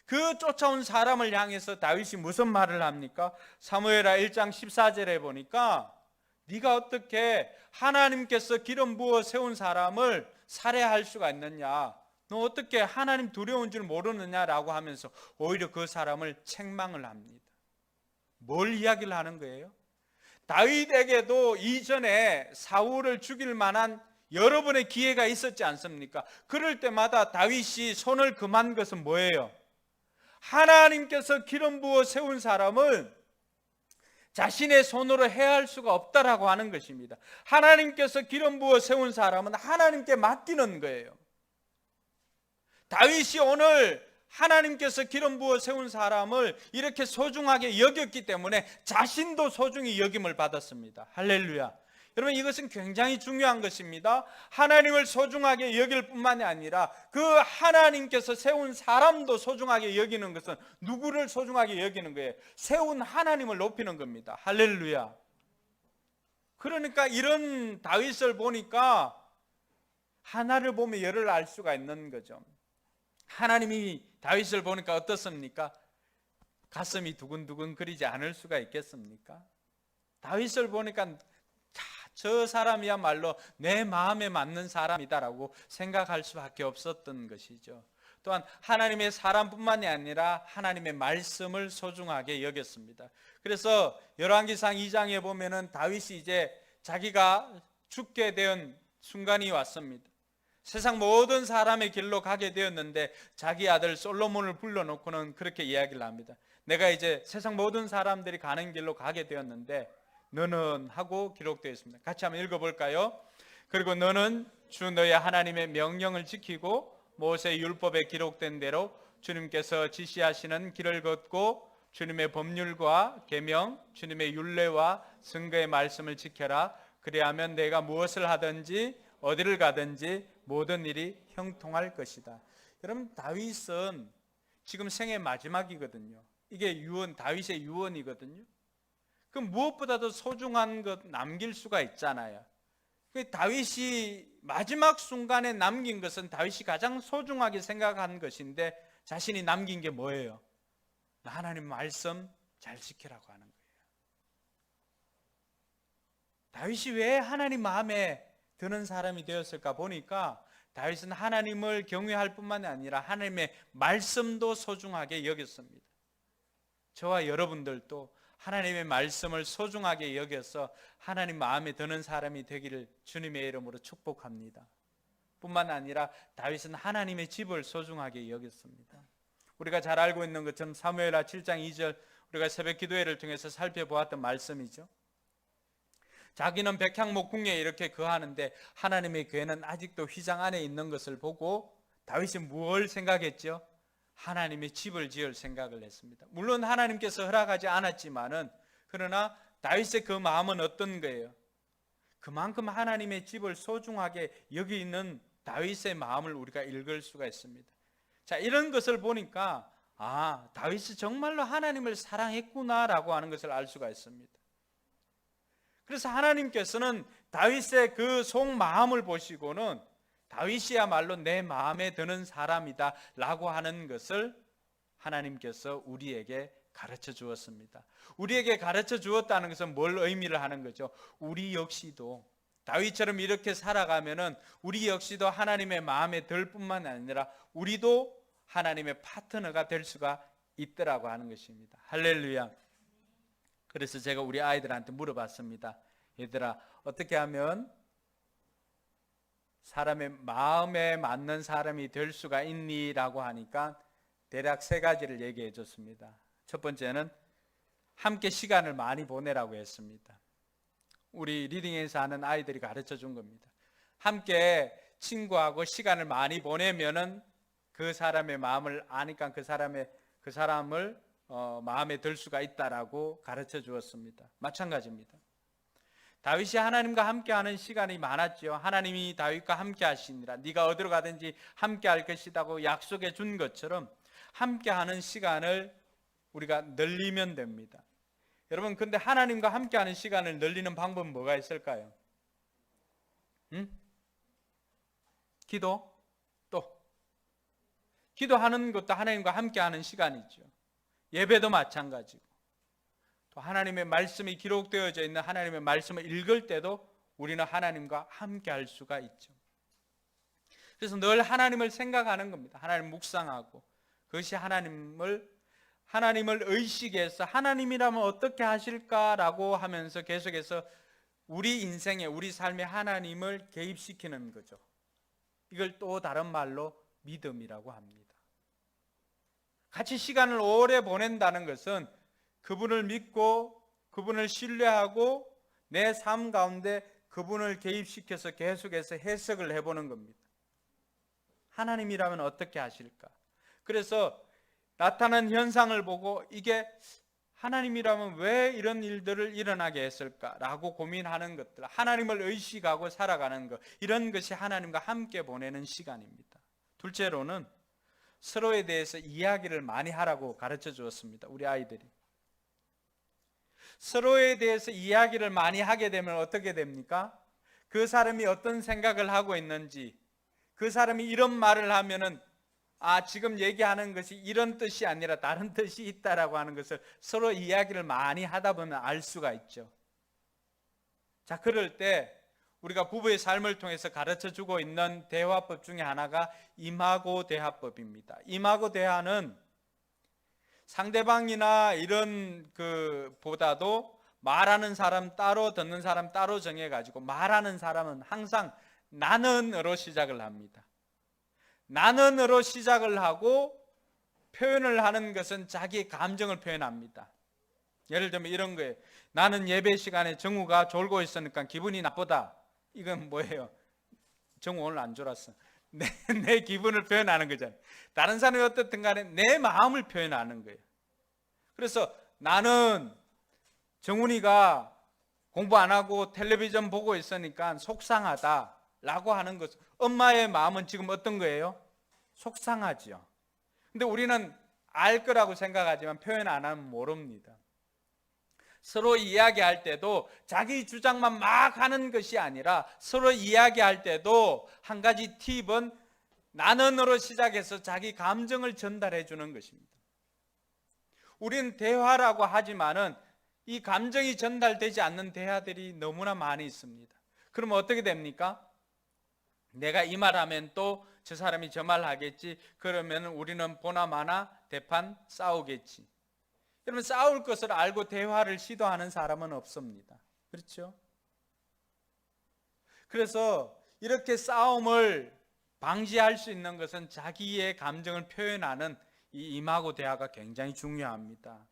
그 쫓아온 사람을 향해서 다윗이 무슨 말을 합니까? 사무엘하 1장 14절에 보니까 네가 어떻게 하나님께서 기름 부어 세운 사람을 살해할 수가 있느냐, 너 어떻게 하나님 두려운 줄 모르느냐라고 하면서 오히려 그 사람을 책망을 합니다. 뭘 이야기를 하는 거예요? 다윗에게도 이전에 사울을 죽일 만한 여러 번의 기회가 있었지 않습니까? 그럴 때마다 다윗이 손을 금한 것은 뭐예요? 하나님께서 기름 부어 세운 사람을 자신의 손으로 해할 수가 없다라고 하는 것입니다. 하나님께서 기름 부어 세운 사람은 하나님께 맡기는 거예요. 다윗이 오늘 하나님께서 기름 부어 세운 사람을 이렇게 소중하게 여겼기 때문에 자신도 소중히 여김을 받았습니다. 할렐루야. 여러분, 이것은 굉장히 중요한 것입니다. 하나님을 소중하게 여길 뿐만이 아니라 그 하나님께서 세운 사람도 소중하게 여기는 것은 누구를 소중하게 여기는 거예요? 세운 하나님을 높이는 겁니다. 할렐루야. 그러니까 이런 다윗을 보니까 하나를 보면 열을 알 수가 있는 거죠. 하나님이 다윗을 보니까 어떻습니까? 가슴이 두근두근 거리지 않을 수가 있겠습니까? 다윗을 보니까 저 사람이야말로 내 마음에 맞는 사람이다라고 생각할 수밖에 없었던 것이죠. 또한 하나님의 사람뿐만이 아니라 하나님의 말씀을 소중하게 여겼습니다. 그래서 열왕기상 2장에 보면은 다윗이 이제 자기가 죽게 된 순간이 왔습니다. 세상 모든 사람의 길로 가게 되었는데 자기 아들 솔로몬을 불러놓고는 그렇게 이야기를 합니다. 내가 이제 세상 모든 사람들이 가는 길로 가게 되었는데 너는 하고 기록되어 있습니다. 같이 한번 읽어볼까요? 그리고 너는 주 너의 하나님의 명령을 지키고 모세의 율법에 기록된 대로 주님께서 지시하시는 길을 걷고 주님의 법률과 계명, 주님의 율례와 증거의 말씀을 지켜라. 그리하면 내가 무엇을 하든지 어디를 가든지 모든 일이 형통할 것이다. 여러분, 다윗은 지금 생의 마지막이거든요. 이게 유언, 다윗의 유언이거든요. 그 무엇보다도 소중한 것 남길 수가 있잖아요. 다윗이 마지막 순간에 남긴 것은 다윗이 가장 소중하게 생각한 것인데 자신이 남긴 게 뭐예요? 하나님 말씀 잘 지키라고 하는 거예요. 다윗이 왜 하나님 마음에 드는 사람이 되었을까 보니까 다윗은 하나님을 경외할 뿐만 아니라 하나님의 말씀도 소중하게 여겼습니다. 저와 여러분들도 하나님의 말씀을 소중하게 여겨서 하나님 마음에 드는 사람이 되기를 주님의 이름으로 축복합니다. 뿐만 아니라 다윗은 하나님의 집을 소중하게 여겼습니다. 우리가 잘 알고 있는 것처럼 사무엘하 7장 2절 우리가 새벽 기도회를 통해서 살펴보았던 말씀이죠. 자기는 백향목 궁에 이렇게 거하는데 하나님의 궤는 아직도 휘장 안에 있는 것을 보고 다윗이 무엇을 생각했죠? 하나님의 집을 지을 생각을 했습니다. 물론 하나님께서 허락하지 않았지만은 그러나 다윗의 그 마음은 어떤 거예요? 그만큼 하나님의 집을 소중하게 여기는 다윗의 마음을 우리가 읽을 수가 있습니다. 자, 이런 것을 보니까 다윗이 정말로 하나님을 사랑했구나라고 하는 것을 알 수가 있습니다. 그래서 하나님께서는 다윗의 그 속마음을 보시고는 다윗이야말로 내 마음에 드는 사람이다 라고 하는 것을 하나님께서 우리에게 가르쳐 주었습니다. 우리에게 가르쳐 주었다는 것은 뭘 의미를 하는 거죠? 우리 역시도 다윗처럼 이렇게 살아가면은 우리 역시도 하나님의 마음에 들 뿐만 아니라 우리도 하나님의 파트너가 될 수가 있더라고 하는 것입니다. 할렐루야. 그래서 제가 우리 아이들한테 물어봤습니다. 얘들아, 어떻게 하면 사람의 마음에 맞는 사람이 될 수가 있니? 라고 하니까 대략 3가지를 얘기해 줬습니다. 첫 번째는 함께 시간을 많이 보내라고 했습니다. 우리 리딩에서 하는 아이들이 가르쳐 준 겁니다. 함께 친구하고 시간을 많이 보내면은 그 사람의 마음을 아니까 그 사람을 마음에 들 수가 있다라고 가르쳐 주었습니다. 마찬가지입니다. 다윗이 하나님과 함께하는 시간이 많았죠. 하나님이 다윗과 함께 하시니라 네가 어디로 가든지 함께 할 것이라고 약속해 준 것처럼 함께하는 시간을 우리가 늘리면 됩니다. 여러분, 근데 하나님과 함께하는 시간을 늘리는 방법은 뭐가 있을까요? 기도? 또 기도하는 것도 하나님과 함께하는 시간이죠. 예배도 마찬가지고 또 하나님의 말씀이 기록되어져 있는 하나님의 말씀을 읽을 때도 우리는 하나님과 함께할 수가 있죠. 그래서 늘 하나님을 생각하는 겁니다. 하나님 묵상하고 그것이 하나님을 의식해서 하나님이라면 어떻게 하실까라고 하면서 계속해서 우리 인생에 우리 삶에 하나님을 개입시키는 거죠. 이걸 또 다른 말로 믿음이라고 합니다. 같이 시간을 오래 보낸다는 것은 그분을 믿고 그분을 신뢰하고 내 삶 가운데 그분을 개입시켜서 계속해서 해석을 해보는 겁니다. 하나님이라면 어떻게 하실까? 그래서 나타난 현상을 보고 이게 하나님이라면 왜 이런 일들을 일어나게 했을까라고 고민하는 것들, 하나님을 의식하고 살아가는 것, 이런 것이 하나님과 함께 보내는 시간입니다. 둘째로는 서로에 대해서 이야기를 많이 하라고 가르쳐 주었습니다. 우리 아이들이. 서로에 대해서 이야기를 많이 하게 되면 어떻게 됩니까? 그 사람이 어떤 생각을 하고 있는지, 그 사람이 이런 말을 하면은 지금 얘기하는 것이 이런 뜻이 아니라 다른 뜻이 있다라고 하는 것을 서로 이야기를 많이 하다 보면 알 수가 있죠. 자, 그럴 때 우리가 부부의 삶을 통해서 가르쳐 주고 있는 대화법 중에 하나가 임하고 대화법입니다. 임하고 대화는 상대방이나 이런 보다도 말하는 사람 따로 듣는 사람 따로 정해가지고 말하는 사람은 항상 나는으로 시작을 합니다. 나는으로 시작을 하고 표현을 하는 것은 자기의 감정을 표현합니다. 예를 들면 이런 거예요. 나는 예배 시간에 정우가 졸고 있으니까 기분이 나쁘다. 이건 뭐예요? 정우 오늘 안 졸았어. 내 기분을 표현하는 거잖아요. 다른 사람이 어떻든 간에 내 마음을 표현하는 거예요. 그래서 나는 정훈이가 공부 안 하고 텔레비전 보고 있으니까 속상하다라고 하는 것. 엄마의 마음은 지금 어떤 거예요? 속상하죠. 근데 우리는 알 거라고 생각하지만 표현 안 하면 모릅니다. 서로 이야기할 때도 자기 주장만 막 하는 것이 아니라 서로 이야기할 때도 한 가지 팁은 나는으로 시작해서 자기 감정을 전달해 주는 것입니다. 우리는 대화라고 하지만은 이 감정이 전달되지 않는 대화들이 너무나 많이 있습니다. 그러면 어떻게 됩니까? 내가 이 말하면 또 저 사람이 저 말 하겠지. 그러면 우리는 보나마나 대판 싸우겠지. 여러분, 싸울 것을 알고 대화를 시도하는 사람은 없습니다. 그렇죠? 그래서 이렇게 싸움을 방지할 수 있는 것은 자기의 감정을 표현하는 이 임하고 대화가 굉장히 중요합니다.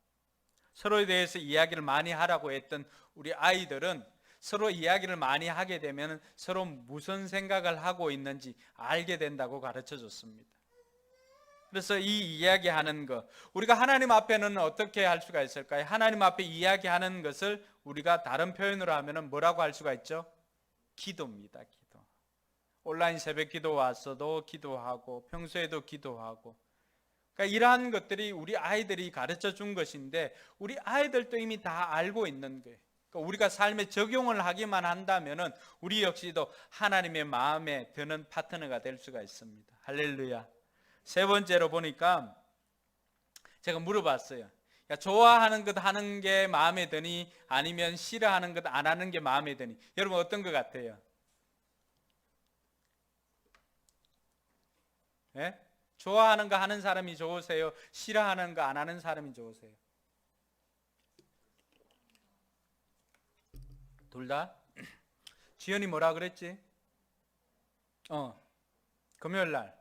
서로에 대해서 이야기를 많이 하라고 했던 우리 아이들은 서로 이야기를 많이 하게 되면 서로 무슨 생각을 하고 있는지 알게 된다고 가르쳐 줬습니다. 그래서 이 이야기하는 것, 우리가 하나님 앞에는 어떻게 할 수가 있을까요? 하나님 앞에 이야기하는 것을 우리가 다른 표현으로 하면 뭐라고 할 수가 있죠? 기도입니다. 기도. 온라인 새벽 기도 왔어도 기도하고 평소에도 기도하고, 그러니까 이러한 것들이 우리 아이들이 가르쳐 준 것인데 우리 아이들도 이미 다 알고 있는 거예요. 그러니까 우리가 삶에 적용을 하기만 한다면은 우리 역시도 하나님의 마음에 드는 파트너가 될 수가 있습니다. 할렐루야. 세 번째로 보니까 제가 물어봤어요. 야, 좋아하는 것 하는 게 마음에 드니 아니면 싫어하는 것 안 하는 게 마음에 드니? 여러분 어떤 것 같아요? 예? 좋아하는 거 하는 사람이 좋으세요? 싫어하는 거 안 하는 사람이 좋으세요? 둘 다? 지연이 뭐라 그랬지? 금요일 날.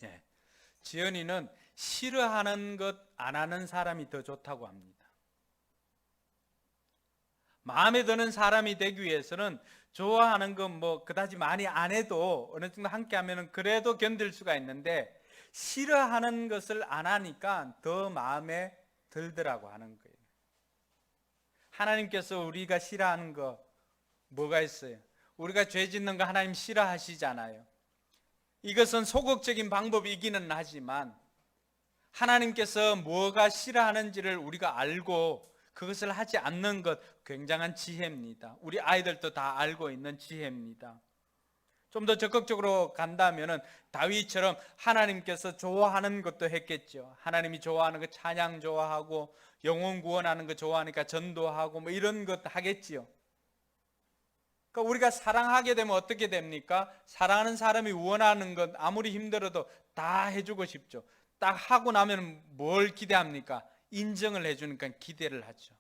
네. 지연이는 싫어하는 것 안 하는 사람이 더 좋다고 합니다. 마음에 드는 사람이 되기 위해서는 좋아하는 건 뭐 그다지 많이 안 해도 어느 정도 함께 하면은 그래도 견딜 수가 있는데 싫어하는 것을 안 하니까 더 마음에 들더라고 하는 거예요. 하나님께서 우리가 싫어하는 거 뭐가 있어요? 우리가 죄 짓는 거 하나님 싫어하시잖아요. 이것은 소극적인 방법이기는 하지만 하나님께서 뭐가 싫어하는지를 우리가 알고 그것을 하지 않는 것 굉장한 지혜입니다. 우리 아이들도 다 알고 있는 지혜입니다. 좀 더 적극적으로 간다면은 다윗처럼 하나님께서 좋아하는 것도 했겠죠. 하나님이 좋아하는 거 찬양 좋아하고 영혼 구원하는 거 좋아하니까 전도하고 뭐 이런 것 하겠지요. 그러니까 우리가 사랑하게 되면 어떻게 됩니까? 사랑하는 사람이 원하는 것 아무리 힘들어도 다 해주고 싶죠. 딱 하고 나면 뭘 기대합니까? 인정을 해주니까 기대를 하죠.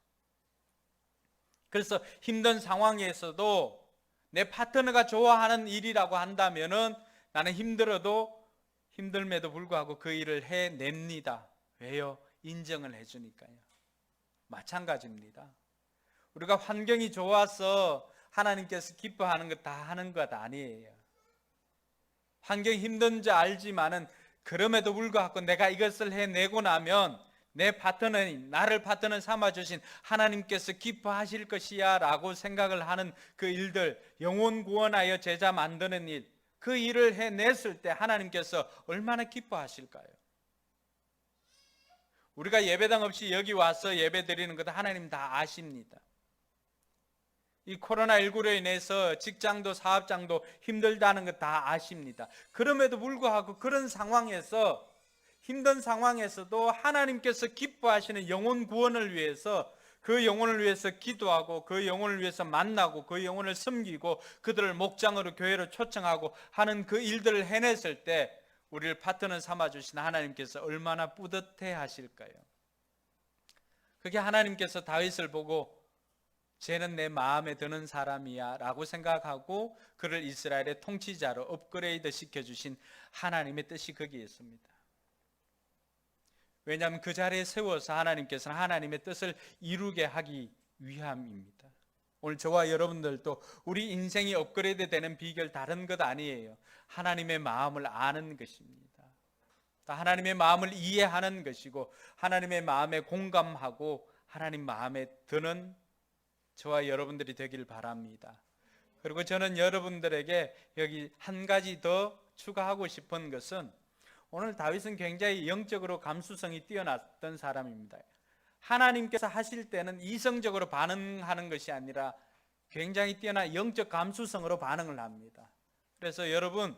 그래서 힘든 상황에서도 내 파트너가 좋아하는 일이라고 한다면은 나는 힘듦에도 불구하고 그 일을 해냅니다. 왜요? 인정을 해주니까요. 마찬가지입니다. 우리가 환경이 좋아서 하나님께서 기뻐하는 것 다 하는 것 아니에요. 환경이 힘든지 알지만은 그럼에도 불구하고 내가 이것을 해내고 나면 내 파트너인, 나를 파트너 삼아주신 하나님께서 기뻐하실 것이야 라고 생각을 하는 그 일들, 영혼 구원하여 제자 만드는 일, 그 일을 해냈을 때 하나님께서 얼마나 기뻐하실까요? 우리가 예배당 없이 여기 와서 예배 드리는 것도 하나님 다 아십니다. 이 코로나19로 인해서 직장도 사업장도 힘들다는 것 다 아십니다. 그럼에도 불구하고 그런 상황에서, 힘든 상황에서도 하나님께서 기뻐하시는 영혼 구원을 위해서, 그 영혼을 위해서 기도하고 그 영혼을 위해서 만나고 그 영혼을 섬기고 그들을 목장으로 교회로 초청하고 하는 그 일들을 해냈을 때 우리를 파트너 삼아주신 하나님께서 얼마나 뿌듯해 하실까요? 그게 하나님께서 다윗을 보고 쟤는 내 마음에 드는 사람이야 라고 생각하고 그를 이스라엘의 통치자로 업그레이드 시켜주신 하나님의 뜻이 거기에 있습니다. 왜냐하면 그 자리에 세워서 하나님께서는 하나님의 뜻을 이루게 하기 위함입니다. 오늘 저와 여러분들도 우리 인생이 업그레이드 되는 비결 다른 것 아니에요. 하나님의 마음을 아는 것입니다. 하나님의 마음을 이해하는 것이고 하나님의 마음에 공감하고 하나님 마음에 드는 저와 여러분들이 되길 바랍니다. 그리고 저는 여러분들에게 여기 한 가지 더 추가하고 싶은 것은, 오늘 다윗은 굉장히 영적으로 감수성이 뛰어났던 사람입니다. 하나님께서 하실 때는 이성적으로 반응하는 것이 아니라 굉장히 뛰어난 영적 감수성으로 반응을 합니다. 그래서 여러분,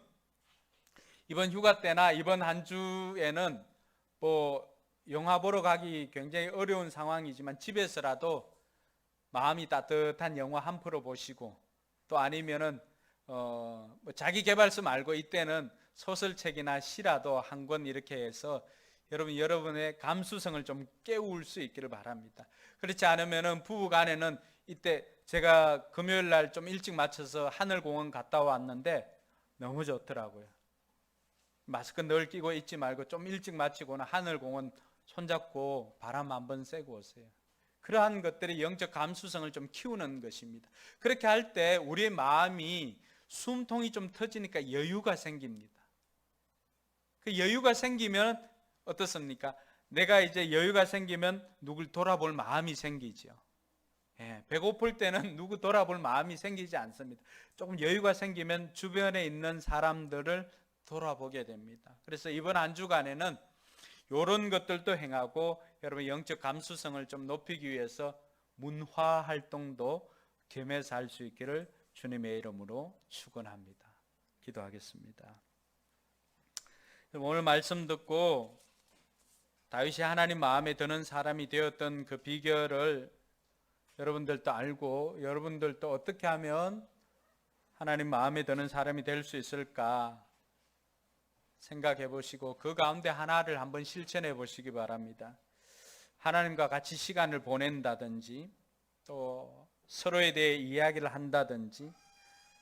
이번 휴가 때나 이번 한 주에는 영화 보러 가기 굉장히 어려운 상황이지만 집에서라도 마음이 따뜻한 영화 한 프로 보시고, 또 아니면은 자기 개발서 말고 이때는 소설책이나 시라도 한 권 이렇게 해서 여러분의 감수성을 좀 깨울 수 있기를 바랍니다. 그렇지 않으면은 부부간에는, 이때 제가 금요일 날 좀 일찍 맞춰서 하늘공원 갔다 왔는데 너무 좋더라고요. 마스크 늘 끼고 있지 말고 좀 일찍 마치고는 하늘공원 손잡고 바람 한번 쐬고 오세요. 그러한 것들이 영적 감수성을 좀 키우는 것입니다. 그렇게 할 때 우리의 마음이 숨통이 좀 터지니까 여유가 생깁니다. 그 여유가 생기면 어떻습니까? 내가 이제 여유가 생기면 누굴 돌아볼 마음이 생기죠. 배고플 때는 누구 돌아볼 마음이 생기지 않습니다. 조금 여유가 생기면 주변에 있는 사람들을 돌아보게 됩니다. 그래서 이번 한 주간에는 이런 것들도 행하고 여러분 영적 감수성을 좀 높이기 위해서 문화 활동도 겸해서 할 수 있기를 주님의 이름으로 축원합니다. 기도하겠습니다. 오늘 말씀 듣고 다윗이 하나님 마음에 드는 사람이 되었던 그 비결을 여러분들도 알고, 여러분들도 어떻게 하면 하나님 마음에 드는 사람이 될 수 있을까 생각해 보시고 그 가운데 하나를 한번 실천해 보시기 바랍니다. 하나님과 같이 시간을 보낸다든지, 또 서로에 대해 이야기를 한다든지,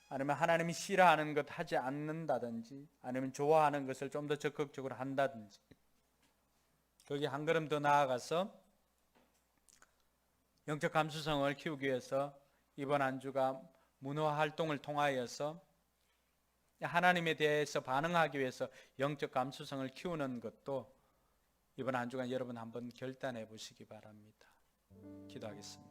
아니면 하나님이 싫어하는 것 하지 않는다든지, 아니면 좋아하는 것을 좀 더 적극적으로 한다든지, 거기 한 걸음 더 나아가서 영적 감수성을 키우기 위해서 이번 한 주가 문화 활동을 통하여서 하나님에 대해서 반응하기 위해서 영적 감수성을 키우는 것도 이번 한 주간 여러분 한번 결단해 보시기 바랍니다. 기도하겠습니다.